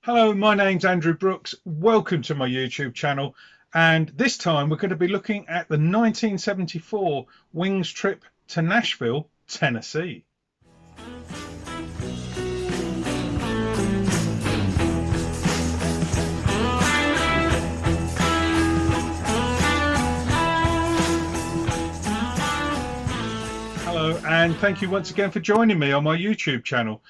Hello, my name's Andrew Brooks. Welcome to my YouTube channel. And this time we're going to be looking at the 1974 Wings trip to Nashville, Tennessee. Hello, and thank you once again for joining me on my YouTube channel.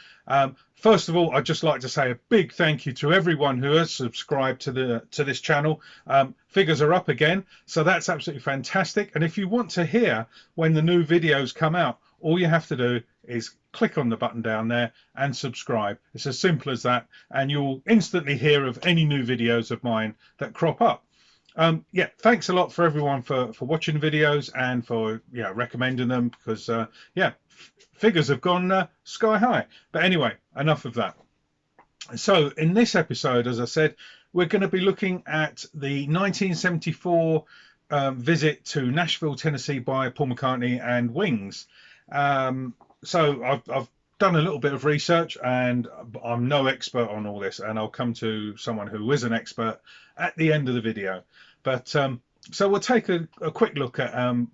First of all, I'd just like to say a big thank you to everyone who has subscribed to this channel. Figures are up again, so that's absolutely fantastic. And if you want to hear when the new videos come out, all you have to do is click on the button down there and subscribe. It's as simple as that, and you'll instantly hear of any new videos of mine that crop up. Yeah, thanks a lot for everyone for watching the videos and for recommending them, because figures have gone sky high. But anyway, enough of that. So in this episode, as I said, we're going to be looking at the 1974 visit to Nashville, Tennessee by Paul McCartney and Wings. So I've done a little bit of research, and I'm no expert on all this, and I'll come to someone who is an expert at the end of the video. But so we'll take a quick look at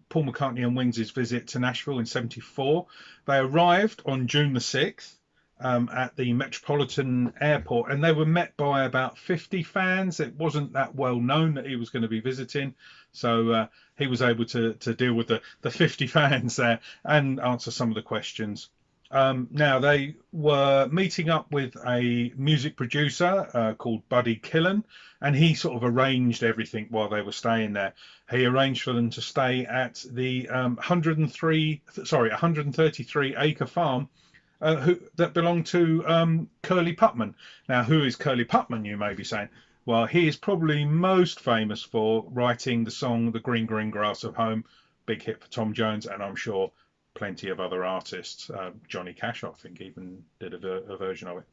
Paul McCartney and Wings' visit to Nashville in '74. They arrived on June the 6th at the Metropolitan Airport, and they were met by about 50 fans. It wasn't that well known that he was going to be visiting, so he was able to deal with the 50 fans there and answer some of the questions. Now, they were meeting up with a music producer called Buddy Killen, and he sort of arranged everything while they were staying there. He arranged for them to stay at the 133 acre farm that belonged to Curly Putman. Now, who is Curly Putman, you may be saying? Well, he is probably most famous for writing the song The Green Green Grass of Home, big hit for Tom Jones, and I'm sure plenty of other artists. Johnny Cash, I think, even did a version of it.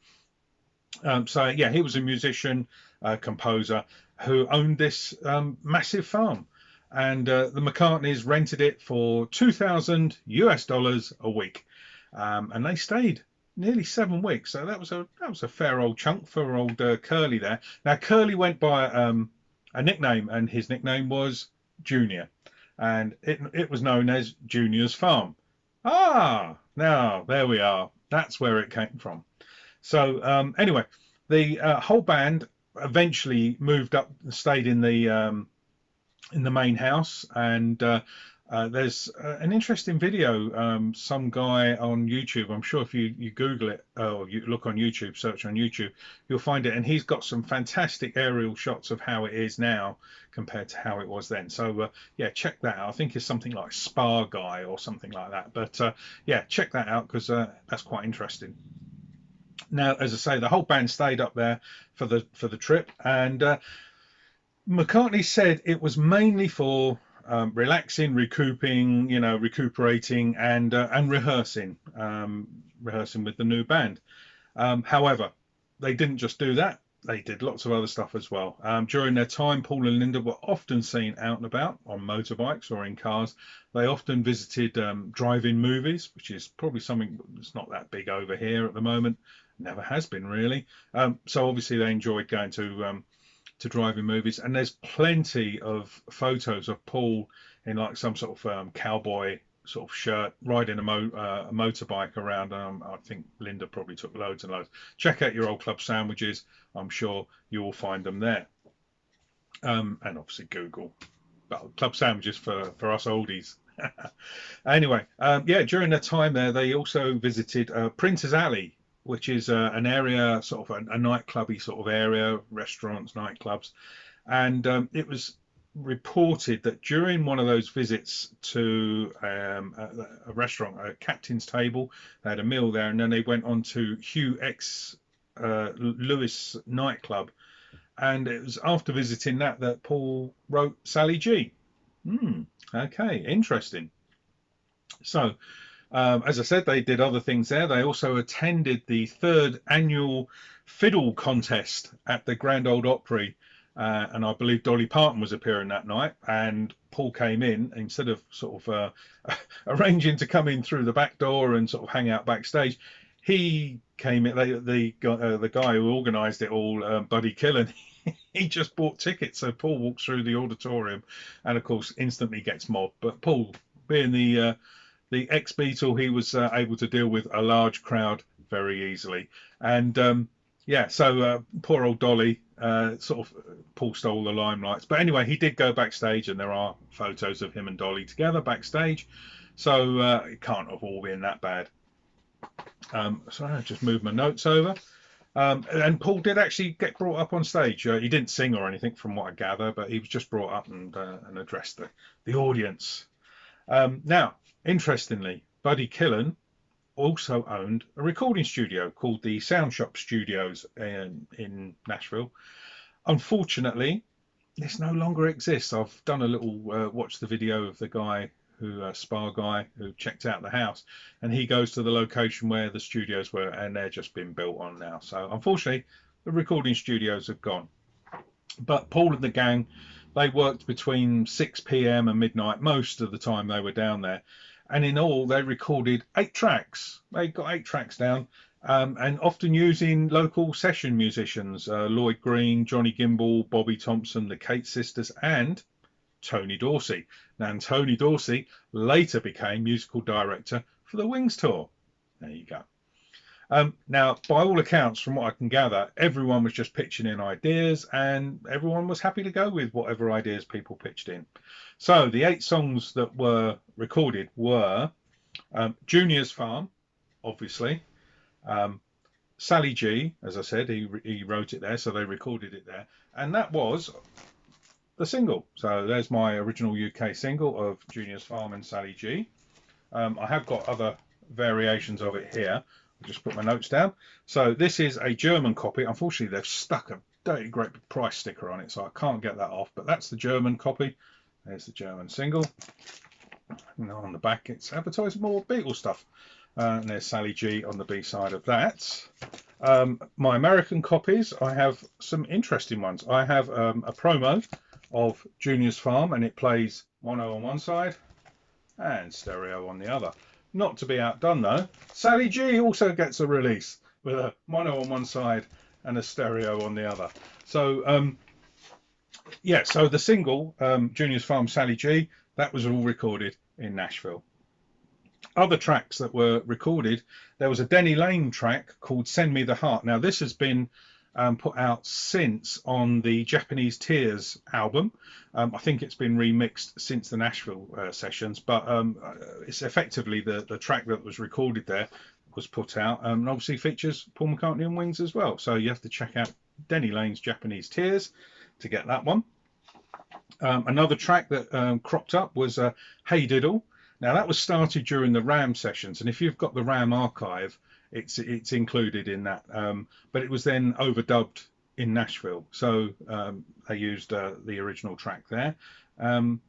So yeah, he was a musician, composer who owned this massive farm, and the McCartneys rented it for $2,000 a week, and they stayed nearly 7 weeks. So that was a fair old chunk for old Curly there. Now, Curly went by a nickname, and his nickname was Junior, and it was known as Junior's Farm. Now there we are. That's where it came from. So anyway, the whole band eventually moved up, stayed in the main house, and there's an interesting video. Some guy on YouTube, I'm sure if you Google it or you look on YouTube, search on YouTube, you'll find it, and he's got some fantastic aerial shots of how it is now compared to how it was then. So yeah, check that out. I think it's something like Spa Guy or something like that, but yeah, check that out, because that's quite interesting. Now, as I say, the whole band stayed up there for the trip, and McCartney said it was mainly for relaxing, recuperating, and rehearsing with the new band. However, they didn't just do that. They did lots of other stuff as well. During their time, Paul and Linda were often seen out and about on motorbikes or in cars. They often visited drive-in movies, which is probably something that's not that big over here at the moment. Never has been, really. So obviously they enjoyed going to drive-in movies, and there's plenty of photos of Paul in like some sort of cowboy sort of shirt, riding a motorbike around. I think Linda probably took loads and loads. Check out your old club sandwiches. I'm sure you will find them there. And obviously Google club sandwiches for us oldies. Anyway, yeah, during their time there, they also visited Prince's Alley, which is an area, sort of a nightclubby sort of area, restaurants, nightclubs. And it was reported that during one of those visits to a restaurant, a captain's table, they had a meal there, and then they went on to Hugh X Lewis nightclub, and it was after visiting that Paul wrote Sally G. Okay, interesting. So as I said, they did other things there. They also attended the 3rd annual fiddle contest at the Grand Ole Opry, and I believe Dolly Parton was appearing that night, and Paul came in. Instead of sort of arranging to come in through the back door and sort of hang out backstage, he came in. The guy who organised it all, Buddy Killen, he just bought tickets. So Paul walks through the auditorium, and of course instantly gets mobbed. But Paul, being the ex-Beatle, he was able to deal with a large crowd very easily. And yeah, so poor old Dolly, sort of Paul stole the limelight. But anyway, he did go backstage, and there are photos of him and Dolly together backstage. So it can't have all been that bad. Sorry, I just moved my notes over. And Paul did actually get brought up on stage. He didn't sing or anything, from what I gather, but he was just brought up and addressed the audience. Now, interestingly, Buddy Killen also owned a recording studio called the Sound Shop Studios in Nashville. Unfortunately, this no longer exists. I've done a little watch the video of the guy Spa guy who checked out the house, and he goes to the location where the studios were, and they're just been built on now. So unfortunately, the recording studios have gone. But Paul and the gang, they worked between 6 p.m. and midnight most of the time they were down there, and in all they recorded 8 tracks. They got 8 tracks down, and often using local session musicians, Lloyd Green, Johnny Gimbel, Bobby Thompson, the Kate sisters, and Tony Dorsey. Now, Tony Dorsey later became musical director for the Wings tour. There you go. Now, by all accounts, from what I can gather, everyone was just pitching in ideas, and everyone was happy to go with whatever ideas people pitched in. So the 8 songs that were recorded were Junior's Farm, obviously, Sally G, as I said, he wrote it there, so they recorded it there, and that was the single. So there's my original UK single of Junior's Farm and Sally G. I have got other variations of it here. I'll just put my notes down. So this is a German copy. Unfortunately, they've stuck a dirty great big price sticker on it, so I can't get that off, but that's the German copy. There's the German single. And on the back, it's advertising more Beatles stuff. And there's Sally G on the B-side of that. My American copies, I have some interesting ones. I have a promo of Junior's Farm, and it plays mono on one side and stereo on the other. Not to be outdone though, Sally G also gets a release with a mono on one side and a stereo on the other. So yeah, so the single Junior's Farm, Sally G, that was all recorded in Nashville. Other tracks that were recorded, there was a Denny Lane track called Send Me the Heart. Now this has been put out since on the Japanese Tears album. I think it's been remixed since the Nashville sessions, but it's effectively the track that was recorded there was put out, and obviously features Paul McCartney and Wings as well. So you have to check out Denny Lane's Japanese Tears to get that one. Another track that cropped up was Hey Diddle. Now that was started during the Ram sessions, and if you've got the Ram archive, it's included in that, but it was then overdubbed in Nashville, so they used the original track there, and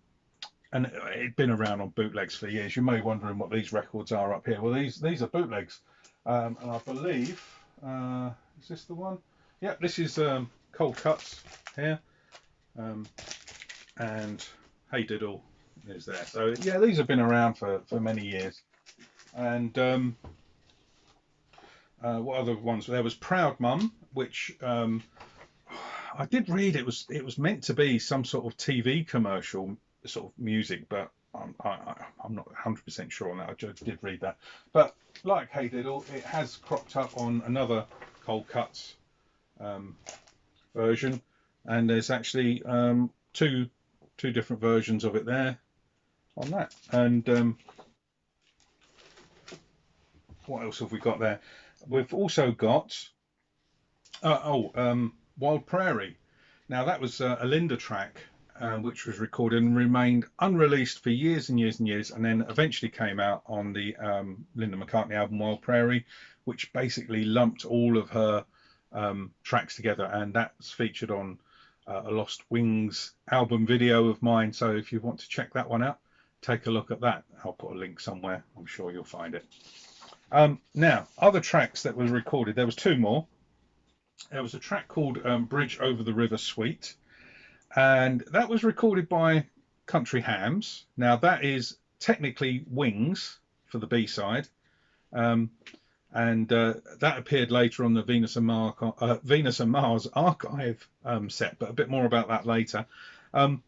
it'd been around on bootlegs for years. You may be wondering what these records are up here. Well, these are bootlegs, and I believe is this the one? Yep, this is Cold Cuts here, and Hey Diddle is there. So yeah, these have been around for many years. And what other ones? There was Proud Mum, which I did read it was meant to be some sort of TV commercial sort of music, but I'm not 100% sure on that. I just did read that. But like Hey Diddle, it has cropped up on another Cold Cuts version, and there's actually two different versions of it there on that. And what else have we got there? We've also got Wild Prairie. Now that was a Linda track, which was recorded and remained unreleased for years and years and years, and then eventually came out on the Linda McCartney album Wild Prairie, which basically lumped all of her tracks together, and that's featured on a Lost Wings album video of mine. So if you want to check that one out, take a look at that. I'll put a link somewhere. I'm sure you'll find it. Now, other tracks that were recorded, there was 2 more. There was a track called Bridge Over the River Suite, and that was recorded by Country Hams. Now that is technically Wings for the B-side. and that appeared later on the Venus and Mars archive set, but a bit more about that later. Um,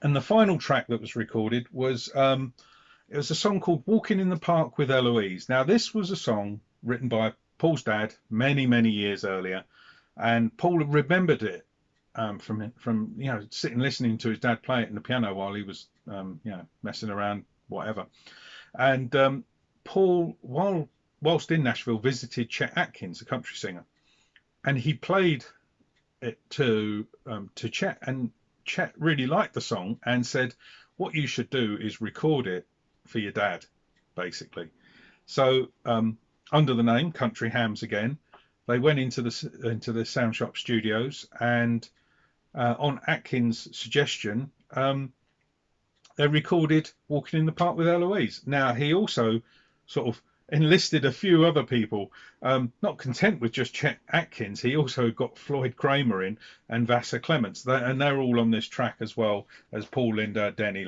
and the final track that was recorded was it was a song called "Walking in the Park with Eloise." Now, this was a song written by Paul's dad many years earlier, and Paul remembered it from sitting listening to his dad play it in the piano while he was messing around, whatever. And Paul, whilst in Nashville, visited Chet Atkins, a country singer, and he played it to Chet, and Chet really liked the song and said, "What you should do is record it for your dad," basically. So under the name Country Hams again, they went into the Sound Shop studios, and on Atkins' suggestion, they recorded "Walking in the Park with Eloise." Now, he also sort of enlisted a few other people. Not content with just Chet Atkins, he also got Floyd Kramer in and Vassar Clements, and they're all on this track, as well as Paul, Linda, Denny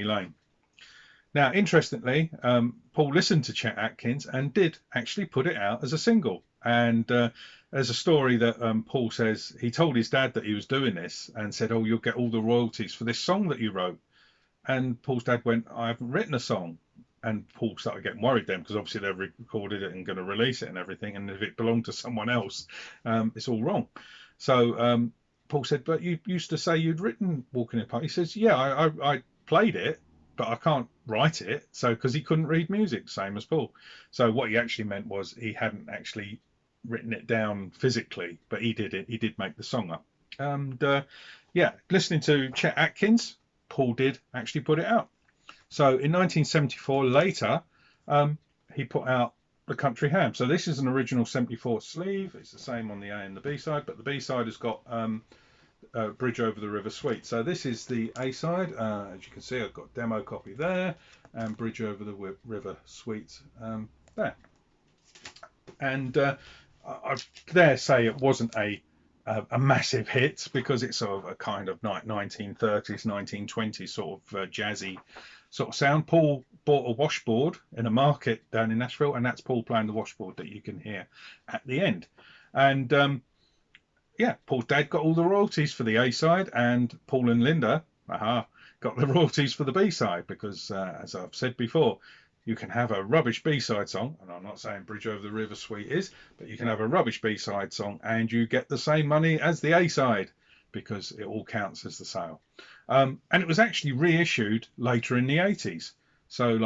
Lane. Now, interestingly, Paul listened to Chet Atkins and did actually put it out as a single. And there's a story that Paul says he told his dad that he was doing this and said, "Oh, you'll get all the royalties for this song that you wrote." And Paul's dad went, "I haven't written a song." And Paul started getting worried then, because obviously they've recorded it and going to release it and everything. And if it belonged to someone else, it's all wrong. So Paul said, "But you used to say you'd written Walking in the Park." He says, "Yeah, I played it, but I can't write it." So, because he couldn't read music, same as Paul. So what he actually meant was he hadn't actually written it down physically, but he did it. He did make the song up. And listening to Chet Atkins, Paul did actually put it out. So in 1974, later, he put out the Country Ham. So this is an original 74 sleeve. It's the same on the A and the B side, but the B side has got Bridge Over the River Suite. So this is the A side. As you can see, I've got demo copy there and Bridge Over the River Suite there. And I dare say it wasn't a massive hit, because it's sort of a kind of 1930s, 1920s sort of jazzy sort of sound. Paul bought a washboard in a market down in Nashville, and that's Paul playing the washboard that you can hear at the end. And Paul's dad got all the royalties for the A side, and Paul and Linda got the royalties for the B side, because as I've said before, you can have a rubbish B-side song, and I'm not saying Bridge Over the River Suite is, but you can have a rubbish B-side song and you get the same money as the A-side, because it all counts as the sale. And it was actually reissued later in the 80s. So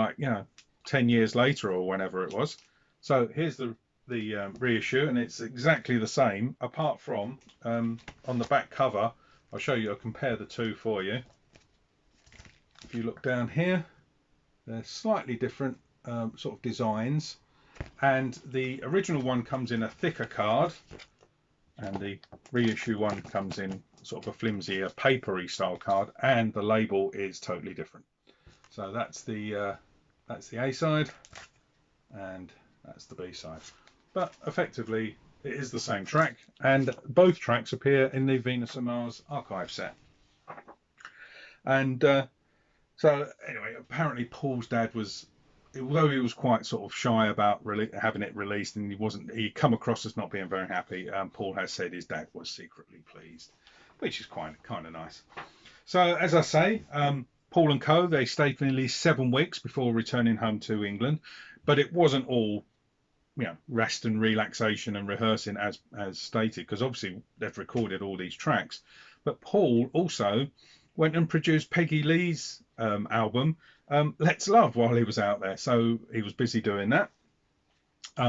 10 years later or whenever it was. So here's the reissue, and it's exactly the same, apart from on the back cover. I'll compare the two for you. If you look down here, they're slightly different sort of designs, and the original one comes in a thicker card, and the reissue one comes in sort of a flimsier, papery style card, and the label is totally different. So that's the A side, and that's the B side. But effectively, it is the same track, and both tracks appear in the Venus and Mars archive set. And so anyway, apparently Paul's dad was, although he was quite sort of shy about having it released, and he come across as not being very happy, Paul has said his dad was secretly pleased, which is kind of nice. So as I say, Paul and Co, they stayed for nearly 7 weeks before returning home to England, but it wasn't all rest and relaxation and rehearsing as stated, because obviously they've recorded all these tracks. But Paul also went and produced Peggy Lee's album Let's Love while he was out there, so he was busy doing that.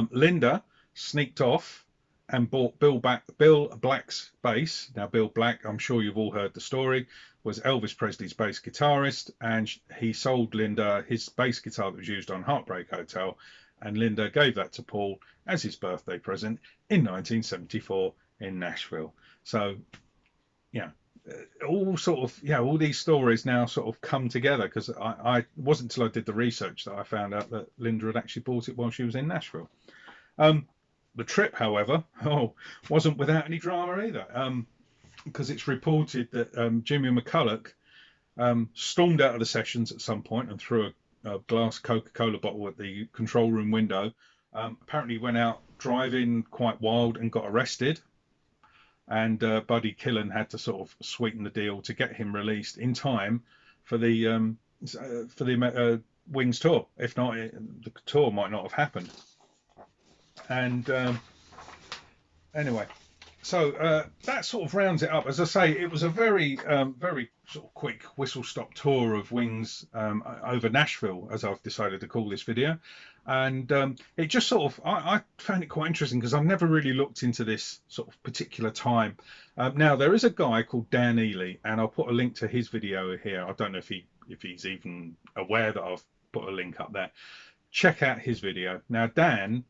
Linda sneaked off and bought Bill Black's bass. Now Bill Black, I'm sure you've all heard the story, was Elvis Presley's bass guitarist, and he sold Linda his bass guitar that was used on Heartbreak Hotel, and Linda gave that to Paul as his birthday present in 1974 in Nashville. So all these stories now sort of come together, because I wasn't until I did the research that I found out that Linda had actually bought it while she was in Nashville. The trip, however, wasn't without any drama either, because it's reported that Jimmy McCulloch stormed out of the sessions at some point and threw a glass Coca-Cola bottle at the control room window, Apparently went out driving quite wild and got arrested, and Buddy Killen had to sort of sweeten the deal to get him released in time for the Wings tour. If not, the tour might not have happened. And anyway, so that sort of rounds it up. As I say, it was a very sort of quick whistle-stop tour of Wings over Nashville, as I've decided to call this video. And it just sort of, I found it quite interesting because I've never really looked into this sort of particular time. Now, there is a guy called Dan Ely, and I'll put a link to his video here. I don't know if he's even aware that I've put a link up there. Check out his video. Now, Dan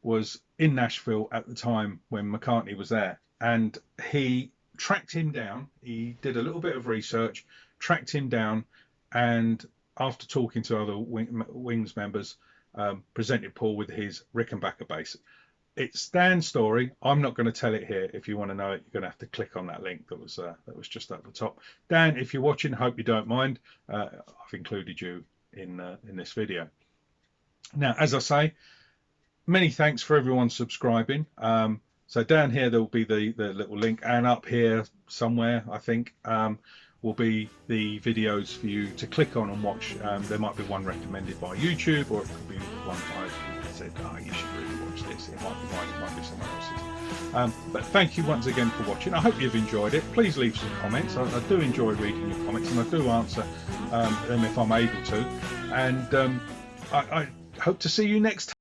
was in Nashville at the time when McCartney was there, and he tracked him down. He did a little bit of research, tracked him down, and after talking to other Wings members, presented Paul with his Rickenbacker bass. It's Dan's story. I'm not going to tell it here. If you want to know it, you're going to have to click on that link that was just at the top. Dan, if you're watching, hope you don't mind. I've included you in this video. Now, as I say, many thanks for everyone subscribing. So down here there will be the little link, and up here somewhere I think will be the videos for you to click on and watch. There might be one recommended by YouTube, or it could be one I've said, oh, you should really watch this. It might be mine, it might be someone else's. But thank you once again for watching. I hope you've enjoyed it. Please leave some comments. I do enjoy reading your comments, and I do answer them if I'm able to. And I hope to see you next time.